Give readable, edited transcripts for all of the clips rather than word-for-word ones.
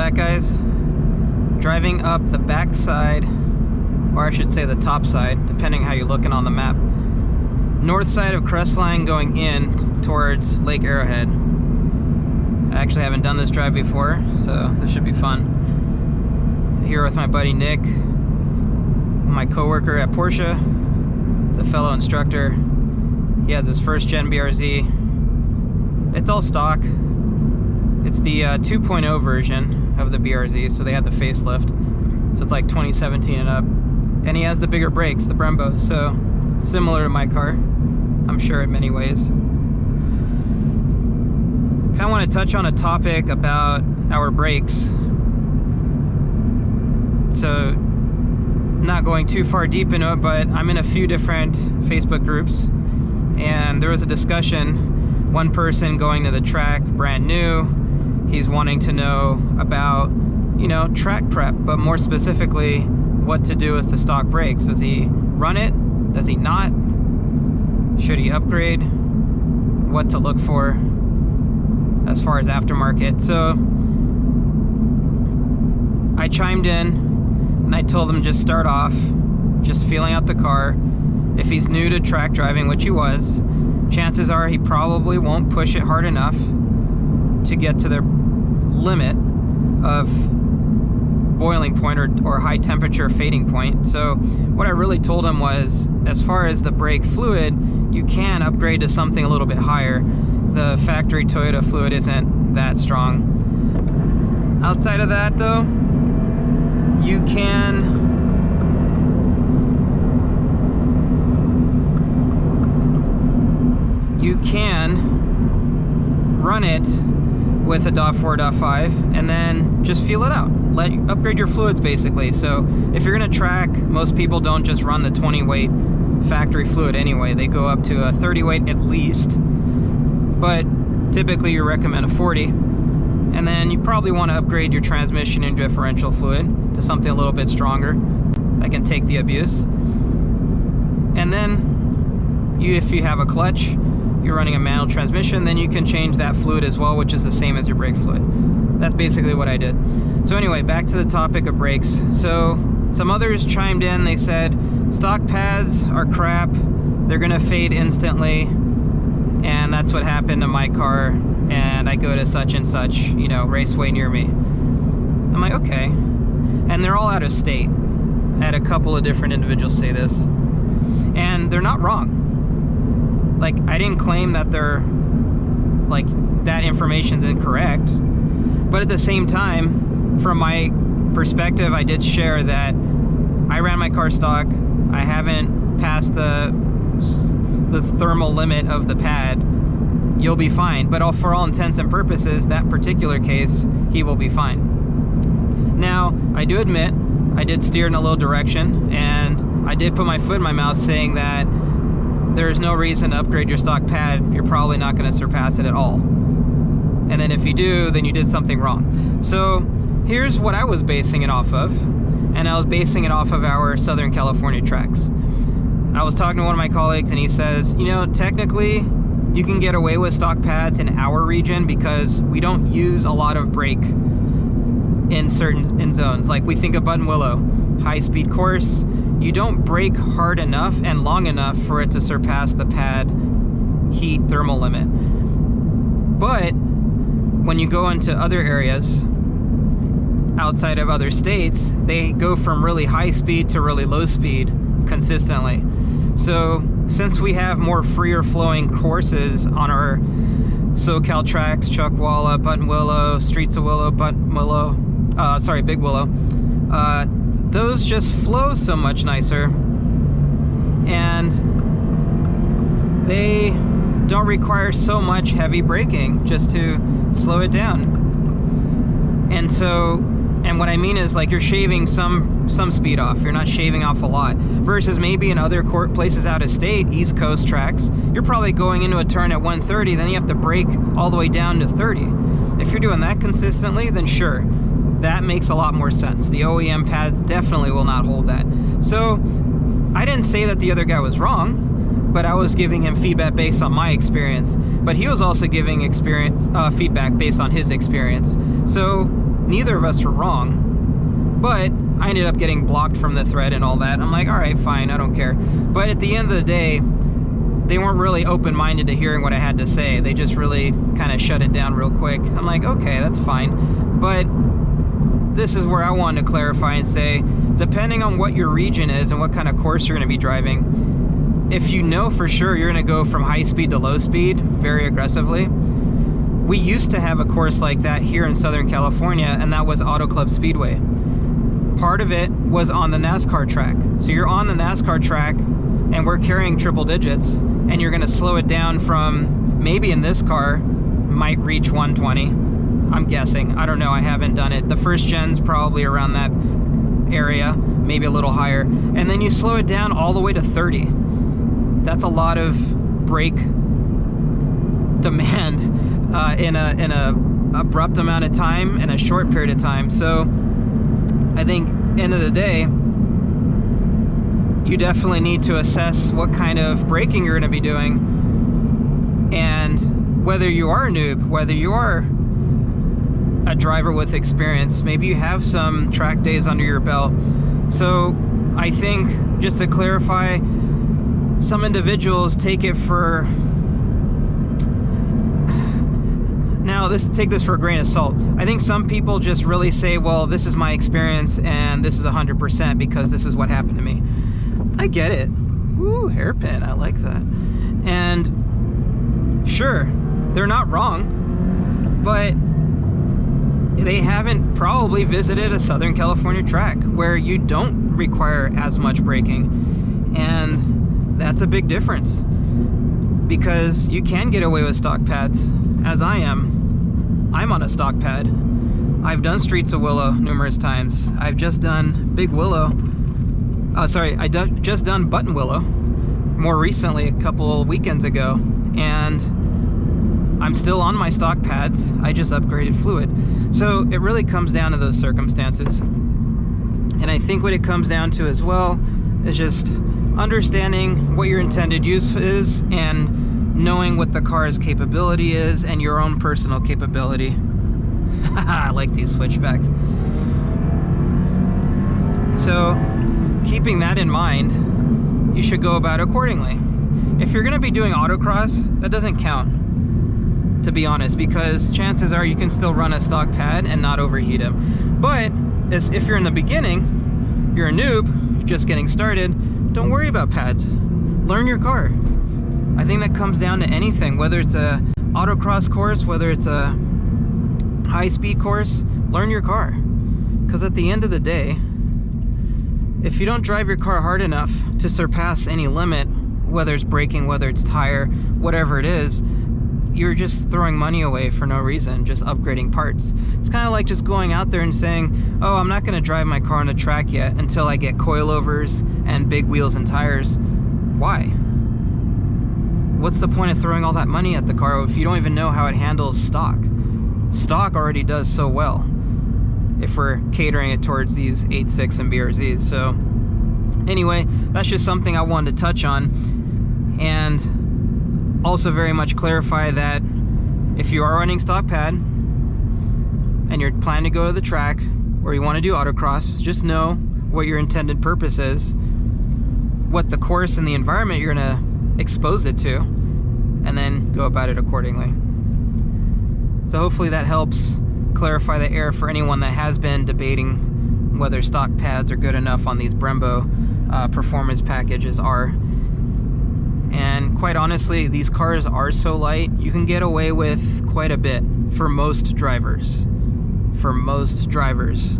that, guys? Driving up the back side, or I should say the top side, depending how you're looking on the map. North side of Crestline going in towards Lake Arrowhead. I actually haven't done this drive before, so this should be fun. Here with my buddy Nick, my coworker at Porsche. He's a fellow instructor. He has his first gen BRZ. It's all stock. It's the 2.0 version of the BRZ, so they had the facelift. So it's like 2017 and up. And he has the bigger brakes, the Brembos, so similar to my car, I'm sure, in many ways. Kind of want to touch on a topic about our brakes. So, not going too far deep into it, but I'm in a few different Facebook groups, and there was a discussion, one person going to the track brand new, he's wanting to know about, you know, track prep, but more specifically, what to do with the stock brakes. Does he run it? Does he not? Should he upgrade? What to look for as far as aftermarket? So I chimed in and I told him just start off, just feeling out the car. If he's new to track driving, which he was, chances are he probably won't push it hard enough to get to their limit of boiling point or high temperature fading point. So what I really told him was, as far as the brake fluid, you can upgrade to something a little bit higher. The factory Toyota fluid isn't that strong. Outside of that though, you can run it with a .4, .5 and then just feel it out. Upgrade your fluids basically. So if you're gonna track, most people don't just run the 20 weight factory fluid anyway. They go up to a 30 weight at least, but typically you recommend a 40. And then you probably want to upgrade your transmission and differential fluid to something a little bit stronger that can take the abuse. And then if you have a clutch, you're running a manual transmission, then you can change that fluid as well, which is the same as your brake fluid. That's basically what I did. So anyway, back to the topic of brakes. So some others chimed in, they said stock pads are crap, they're gonna fade instantly, and that's what happened to my car, and I go to such and such, you know, raceway near me. I'm like, okay. And they're all out of state. I had a couple of different individuals say this, and they're not wrong. Like, I didn't claim that they're, like, that information's incorrect, but at the same time, from my perspective, I did share that I ran my car stock, I haven't passed the thermal limit of the pad, you'll be fine. But for all intents and purposes, that particular case, he will be fine. Now, I do admit, I did steer in a little direction, and I did put my foot in my mouth saying that there's no reason to upgrade your stock pad, you're probably not going to surpass it at all. And then if you do, then you did something wrong. So here's what I was basing it off of, and I was basing it off of our Southern California tracks. I was talking to one of my colleagues and he says, you know, technically you can get away with stock pads in our region because we don't use a lot of brake in certain zones. Like we think of Buttonwillow, high speed course, you don't brake hard enough and long enough for it to surpass the pad heat thermal limit. But when you go into other areas outside of other states, they go from really high speed to really low speed consistently. So since we have more freer flowing courses on our SoCal tracks, Chuckwalla, Buttonwillow, Streets of Willow, Big Willow, those just flow so much nicer, and they don't require so much heavy braking just to slow it down. And what I mean is, like, you're shaving some speed off. You're not shaving off a lot. Versus maybe in other places out of state, East Coast tracks, you're probably going into a turn at 130, then you have to brake all the way down to 30. If you're doing that consistently, then sure, that makes a lot more sense. The OEM pads definitely will not hold that. So I didn't say that the other guy was wrong, but I was giving him feedback based on my experience. But he was also giving feedback based on his experience. So neither of us were wrong, but I ended up getting blocked from the thread and all that. I'm like, all right, fine, I don't care. But at the end of the day, they weren't really open-minded to hearing what I had to say. They just really kind of shut it down real quick. I'm like, okay, that's fine. But this is where I wanted to clarify and say, depending on what your region is and what kind of course you're going to be driving, if you know for sure you're going to go from high speed to low speed very aggressively. We used to have a course like that here in Southern California, and that was Auto Club Speedway. Part of it was on the NASCAR track. So you're on the NASCAR track and we're carrying triple digits, and you're going to slow it down from, maybe in this car, might reach 120. I'm guessing. I don't know. I haven't done it. The first gen's probably around that area, maybe a little higher. And then you slow it down all the way to 30. That's a lot of brake demand in a abrupt amount of time in a short period of time. So I think end of the day, you definitely need to assess what kind of braking you're going to be doing, and whether you are a noob, whether you are a driver with experience, maybe you have some track days under your belt. So I think, just to clarify, some individuals take it for, now take this for a grain of salt. I think some people just really say, well, this is my experience and this is 100% because this is what happened to me. I get it. Ooh, hairpin, I like that. And sure, they're not wrong, but they haven't probably visited a Southern California track where you don't require as much braking. And that's a big difference, because you can get away with stock pads, as I am. I'm on a stock pad. I've done Streets of Willow numerous times. I've just done Big Willow. I just done Button Willow more recently, a couple weekends ago, and I'm still on my stock pads. I just upgraded fluid. So it really comes down to those circumstances. And I think what it comes down to as well is just understanding what your intended use is and knowing what the car's capability is and your own personal capability. I like these switchbacks. So keeping that in mind, you should go about it accordingly. If you're going to be doing autocross, that doesn't count, to be honest, because chances are you can still run a stock pad and not overheat them. But if you're in the beginning, you're a noob, you're just getting started, don't worry about pads. Learn your car. I think that comes down to anything, whether it's a autocross course, whether it's a high-speed course, learn your car. Because at the end of the day, if you don't drive your car hard enough to surpass any limit, whether it's braking, whether it's tire, whatever it is, you're just throwing money away for no reason, just upgrading parts. It's kind of like just going out there and saying, oh, I'm not going to drive my car on the track yet until I get coilovers and big wheels and tires. Why? What's the point of throwing all that money at the car if you don't even know how it handles stock? Stock already does so well if we're catering it towards these 8.6 and BRZs. So anyway, that's just something I wanted to touch on, and also very much clarify that if you are running stock pad and you're planning to go to the track or you want to do autocross, just know what your intended purpose is, what the course and the environment you're going to expose it to, and then go about it accordingly. So hopefully that helps clarify the air for anyone that has been debating whether stock pads are good enough on these Brembo performance packages are. And quite honestly, these cars are so light, you can get away with quite a bit for most drivers. For most drivers,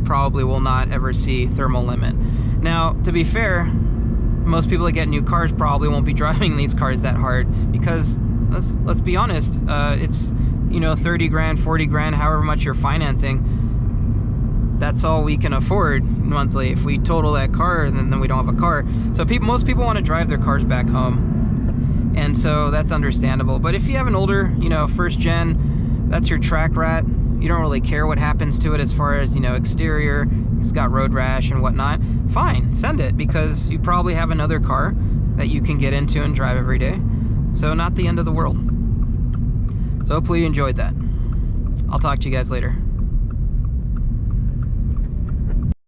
probably will not ever see thermal limit. Now, to be fair, most people that get new cars probably won't be driving these cars that hard, because let's be honest, it's, you know, 30 grand, 40 grand, however much you're financing. That's all we can afford monthly. If we total that car, then we don't have a car. So most people want to drive their cars back home, and so that's understandable. But if you have an older, you know, first gen, that's your track rat, you don't really care what happens to it as far as, you know, exterior, it's got road rash and whatnot, fine, send it, because you probably have another car that you can get into and drive every day. So not the end of the world. So hopefully you enjoyed that. I'll talk to you guys later.